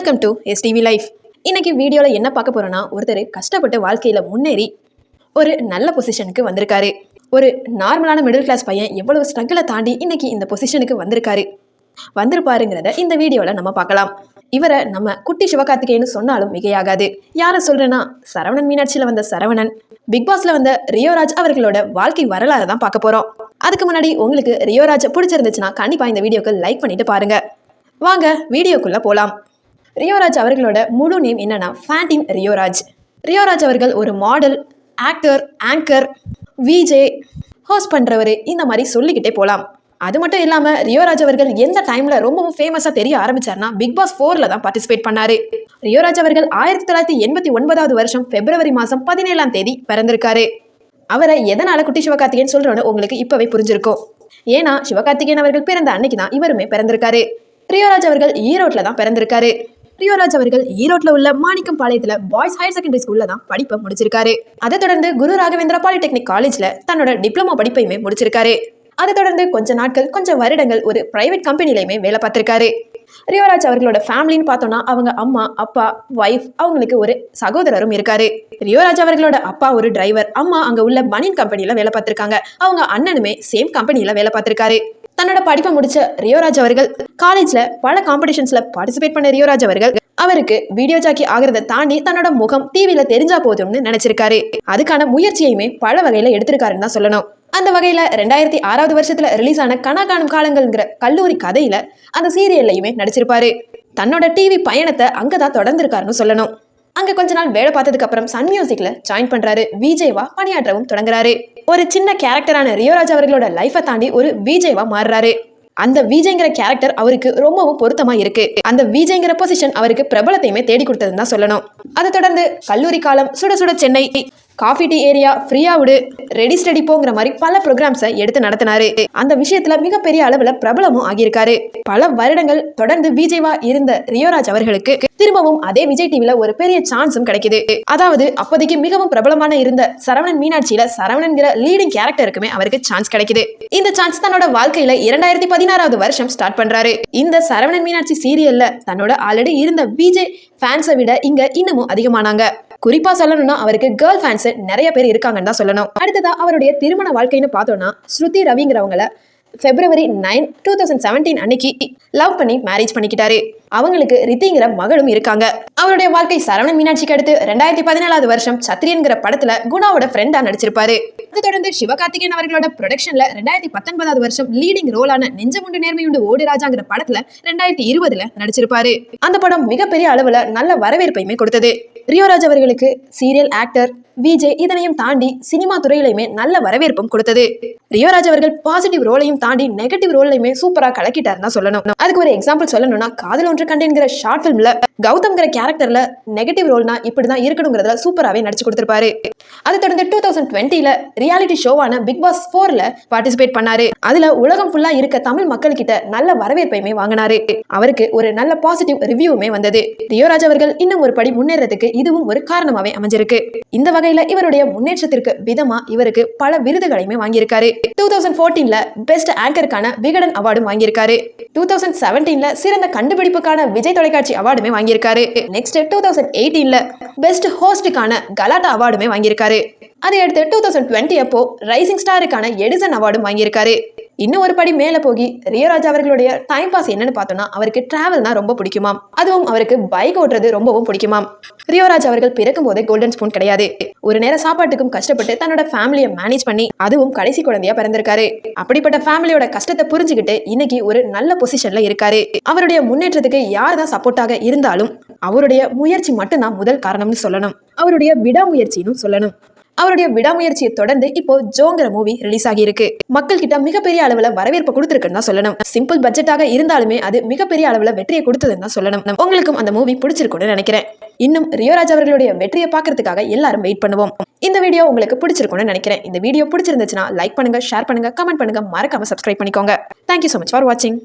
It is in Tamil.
Welcome to STV life. இன்னைக்கு வீடியோவில் என்ன பார்க்க போறோம்னா, ஒருத்தர் கஷ்டப்பட்டு வாழ்க்கையில் முன்னேறி ஒரு நல்ல பொசிஷனுக்கு வந்திருக்காரு. ஒரு நார்மலான மிடில் கிளாஸ் பையன் எவ்வளவு ஸ்ட்ரகிளை தாண்டி இன்னைக்கு இந்த பொசிஷனுக்கு வந்திருப்பாருங்கிறத இந்த வீடியோவில் நம்ம பார்க்கலாம். இவரை நம்ம குட்டி சிவகார்த்திகேயன்னு சொன்னாலும் மிகையாகாது. யாரை சொல்றேன்னா, சரவணன் மீனாட்சியில் வந்த சரவணன், பிக் பாஸ்ல வந்த ரியோராஜ் அவர்களோட வாழ்க்கை வரலாறு தான் பார்க்க போறோம். அதுக்கு முன்னாடி உங்களுக்கு ரியோராஜ் பிடிச்சிருந்துச்சுன்னா கண்டிப்பா இந்த வீடியோக்கு லைக் பண்ணிட்டு பாருங்க. வாங்க வீடியோக்குள்ள போலாம். ரியோராஜ் அவர்களோட முழு நேம் என்னன்னா ஃபேண்டின் ரியோராஜ். ரியோராஜ் அவர்கள் ஒரு model, actor, anchor, VJ, host பண்றவர், இந்த மாதிரி சொல்லிக்கிட்டே போகலாம். அது மட்டும் இல்லாமல் ரியோராஜ் அவர்கள் எந்த டைம்ல ரொம்பவும் ஃபேமஸாக தெரிய ஆரம்பிச்சார்னா, பிக் பாஸ் 4ல தான் பார்ட்டிசிபேட் பண்ணாரு. ரியோராஜ் அவர்கள் 1989 வருஷம் பிப்ரவரி மாதம் 17ஆம் தேதி பிறந்திருக்காரு. அவரை எதனால குட்டி சிவகார்த்திகேயன் சொல்றோன்னு உங்களுக்கு இப்பவே புரிஞ்சிருக்கும். ஏன்னா சிவகார்த்திகேயன் அவர்கள் பிறந்த அன்னைக்கு தான் இவருமே பிறந்திருக்காரு. ரியோராஜ் அவர்கள் ஈரோட்டில் தான் பிறந்திருக்காரு. ரியோராஜ் அவர்கள் ஈரோட்டில் உள்ள மாணிக்கம் பாளையத்தில் பாய்ஸ் ஹையர் செகண்டரி ஸ்கூல்ல தான் படிப்பை முடிச்சிருக்காரு. அதை தொடர்ந்து குரு ராகவேந்திரா பாலிடெக்னிக் காலேஜ்ல தன்னோட டிப்ளமோ படிப்பையுமே முடிச்சிருக்காரு. அதை தொடர்ந்து கொஞ்சம் வருடங்கள் ஒரு பிரைவேட் கம்பெனிலையுமே வேலை பார்த்திருக்காரு. ரியோராஜ் அவர்களோட ஃபேமிலின்னு பார்த்தோம்னா, அவங்க அம்மா, அப்பா, ஒய்ஃப், அவங்களுக்கு ஒரு சகோதரரும் இருக்காரு. ரியோராஜ் அவர்களோட அப்பா ஒரு டிரைவர், அம்மா அங்க உள்ள பனியன் கம்பெனில வேலை பார்த்திருக்காங்க. அவங்க அண்ணனுமே சேம் கம்பெனில வேலை பார்த்திருக்காரு. தன்னோட படிப்பை முடிச்ச ரியோராஜ் அவர்கள் காலேஜ்ல பல காம்படிஷன்ஸ்ல பார்ட்டிசிபேட் பண்ண ரியோராஜ் அவர்கள் அவருக்கு வீடியோ ஜாக்கி ஆகிறத தாண்டி தன்னோட முகம் டிவியில தெரிஞ்சா போதும்னு நினைச்சிருக்காரு. அதுக்கான முயற்சியுமே பல வகையில எடுத்திருக்காருன்னு தான் சொல்லணும். அந்த வகையில 2006 வருஷத்துல ரிலீஸ் ஆன கனா காணும் காலங்கள்ங்கிற கல்லூரி கதையில அந்த சீரியல்லையுமே நடிச்சிருப்பாரு. தன்னோட டிவி பயணத்தை அங்கதான் தொடர்ந்திருக்காருன்னு சொல்லணும். அங்க கொஞ்ச நாள் வேலை பார்த்ததுக்கு அப்புறம் சன் மியூசிக்ல ஜாயின் பண்றாரு. விஜேவா பணியாற்றவும் தொடங்குறாரு. ஒரு சின்ன கேரக்டரான ரியோராஜ் அவர்களோட லைஃபை தாண்டி ஒரு விஜேவா மாறுறாரு. அந்த விஜய்ங்கிற கேரக்டர் அவருக்கு ரொம்பவும் பொருத்தமா இருக்கு. அந்த விஜய்ங்கிற பொசிஷன் அவருக்கு பிரபலத்தையுமே தேடி கொடுத்ததுன்னு தான் சொல்லணும். அதை தொடர்ந்து கல்லூரி காலம், சுட சுட சென்னை, காஃபி டீ ஏரியா, ஃப்ரீயா விடு, ரெடி ஸ்டடி போங்கிற மாதிரி பல ப்ரோக்ராம்ஸை எடுத்து நடத்தினாரு. அந்த விஷயத்துல மிகப்பெரிய அளவுல பிரபலமும் ஆகியிருக்காரு. பல வருடங்கள் தொடர்ந்து விஜய்வா இருந்த ரியோராஜ் அவர்களுக்கு திரும்பவும் அதே விஜய் டிவில ஒரு பெரிய சான்ஸும் கிடைக்குது. அதாவது அப்போதைக்கு மிகவும் பிரபலமான இருந்த சரவணன் மீனாட்சியில சரவணன்கிற லீடிங் கேரக்டருக்குமே அவருக்கு சான்ஸ் கிடைக்குது. இந்த சான்ஸ் தன்னோட வாழ்க்கையில 2016 வருஷம் ஸ்டார்ட் பண்றாரு. இந்த சரவணன் மீனாட்சி சீரியல்ல தன்னோட ஆல்ரெடி இருந்த விஜய் ஃபேன்ஸை விட இங்க இன்னமும் அதிகமானாங்க. குறிப்பா சொல்லணும்னா அவருக்கு கேர்ள் ஃபேன்ஸ் நிறைய பேர் இருக்காங்கன்னு தான் சொல்லணும். அடுத்ததா அவருடைய திருமண வாழ்க்கைன்னு பார்த்தோம்னா, ஸ்ருதி ரவிங்கிறவங்கள February 9, 2017 அன்னைக்கு லவ் பண்ணி மேரேஜ் பண்ணிக்கிட்டாரு. அவங்களுக்கு ரித்திங்கிற மகளும் இருக்காங்க. அவருடைய வாழ்க்கை சரவணன் மீனாட்சிக்கு அடுத்து 2017 வருஷம் சத்ரியன்கிற படத்துல குணாவோட ஃப்ரெண்டா நடிச்சிருப்பாரு. அதை தொடர்ந்து சிவகார்த்திகேயன் அவர்களோட ப்ரொடக்ஷன்ல 2019 வருஷம் லீடிங் ரோலான நெஞ்சமுண்டு நேர்மையுண்டு ஓடு ராஜாங்கிற படத்துல 2020 நடிச்சிருப்பாரு. அந்த படம் மிகப்பெரிய அளவுல நல்ல வரவேற்பையுமே கொடுத்தது. ரியோராஜ் அவர்களுக்கு சீரியல், ஆக்டர், விஜய் இதனையும் தாண்டி சினிமா துறையிலையுமே நல்ல வரவேற்பும் கொடுத்தது. ரியோராஜ் அவர்கள் பாசிட்டிவ் ரோலையும் தாண்டி நெகட்டிவ் ரோலையுமே சூப்பரா கலக்கிட்டாருன்னு சொல்லணும். அதுக்கு ஒரு எக்ஸாம்பிள் சொல்லணும்னா, காதல் ஒன்று கண்டேன்கிற ஷார்ட் பிலிம்ல கௌதம்ங்கிற கேரக்டர்ல நெகட்டிவ் ரோல்னா இப்படிதான் இருக்கணுங்கிறதுல சூப்பராகவே நடிச்சு கொடுத்திருப்பாரு. அதை தொடர்ந்து 2020 ரியாலிட்டி ஷோவான பிக் பாஸ் 4ல பார்ட்டிசிபேட் பண்ணாரு. அதுல உலகம் ஃபுல்லா இருக்க தமிழ் மக்கள் கிட்ட நல்ல வரவேற்பையுமே வாங்கினாரு. அவருக்கு ஒரு நல்ல பாசிட்டிவ் ரிவ்யூவுமே வந்தது. ரியோராஜ் அவர்கள் இன்னும் ஒரு படி முன்னேறதுக்கு இதுவும் ஒரு காரணமாவே அமைஞ்சிருக்கு. இந்த வகையில இவருடைய முன்னேற்றத்திற்கு விதமா இவருக்கு பல விருதுகளையுமே வாங்கியிருக்காரு. 2014 பெஸ்ட் ஆங்கருக்கான விகடன் அவார்டும் வாங்கியிருக்காரு. 2017 சிறந்த கண்டுபிடிப்புக்கான விஜய் தொலைக்காட்சி அவார்டுமே வாங்கியிருக்காரு. நெக்ஸ்ட் 2018 பெஸ்ட் ஹோஸ்டுக்கான கலாட்டா அவார்டுமே வாங்கியிருக்காரு. அதை அடுத்து 2020 அப்போ ரைசிங் ஸ்டாருக்கான எடிசன் அவார்டும் வாங்கியிருக்காரு. இன்னும் ஒரு படி மேல போகி ரியோராஜ் அவர்களுடைய டைம் பாஸ் என்னன்னு பார்த்தோம்னா, அவருக்கு டிராவல்னா ரொம்ப பிடிக்குமாம். அதுவும் அவருக்கு பைக் ஓட்டுறது ரொம்பவும் பிடிக்குமாம். ரியோராஜ் அவர்கள் பிறக்கும் போதே கோல்டன் ஸ்பூன் கிடையாது. ஒரு நேரம் சாப்பாட்டுக்கும் கஷ்டப்பட்டு தன்னோட ஃபேமிலியை மேனேஜ் பண்ணி அதுவும் கடைசி குழந்தையா பிறந்திருக்காரு. அப்படிப்பட்ட ஃபேமிலியோட கஷ்டத்தை புரிஞ்சுக்கிட்டு இன்னைக்கு ஒரு நல்ல பொசிஷன்ல இருக்காரு. அவருடைய முன்னேற்றத்துக்கு யார் தான் சப்போர்ட்டாக இருந்தாலும் அவருடைய முயற்சி மட்டும்தான் முதல் காரணம்னு சொல்லணும். அவருடைய விடாமுயற்சின்னு சொல்லணும். அவருடைய விடாமுயற்சியை தொடர்ந்து இப்போ ஜோங்கிற மூவி ரிலீஸ் ஆகியிருக்கு. மக்கள் கிட்ட மிகப்பெரிய அளவுல வரவேற்பு கொடுத்திருக்குன்னு தான் சொல்லணும். சிம்பிள் பட்ஜெட்டாக இருந்தாலுமே அது மிகப்பெரிய அளவுல வெற்றியை கொடுத்ததுன்னு தான் சொல்லணும். உங்களுக்கும் அந்த மூவி பிடிச்சிருக்கும்னு நினைக்கிறேன். இன்னும் ரியோராஜ் அவர்களுடைய வெற்றியை பார்க்கறதுக்காக எல்லாரும் வெயிட் பண்ணுவோம். இந்த வீடியோ உங்களுக்கு பிடிச்சிருக்கும்னு நினைக்கிறேன். இந்த வீடியோ பிடிச்சிருந்துச்சுன்னா லைக் பண்ணுங்க, ஷேர் பண்ணுங்க, கமெண்ட் பண்ணுங்க, மறக்காம சப்ஸ்கிரைப் பண்ணிக்கோங்க. Thank you so much for watching.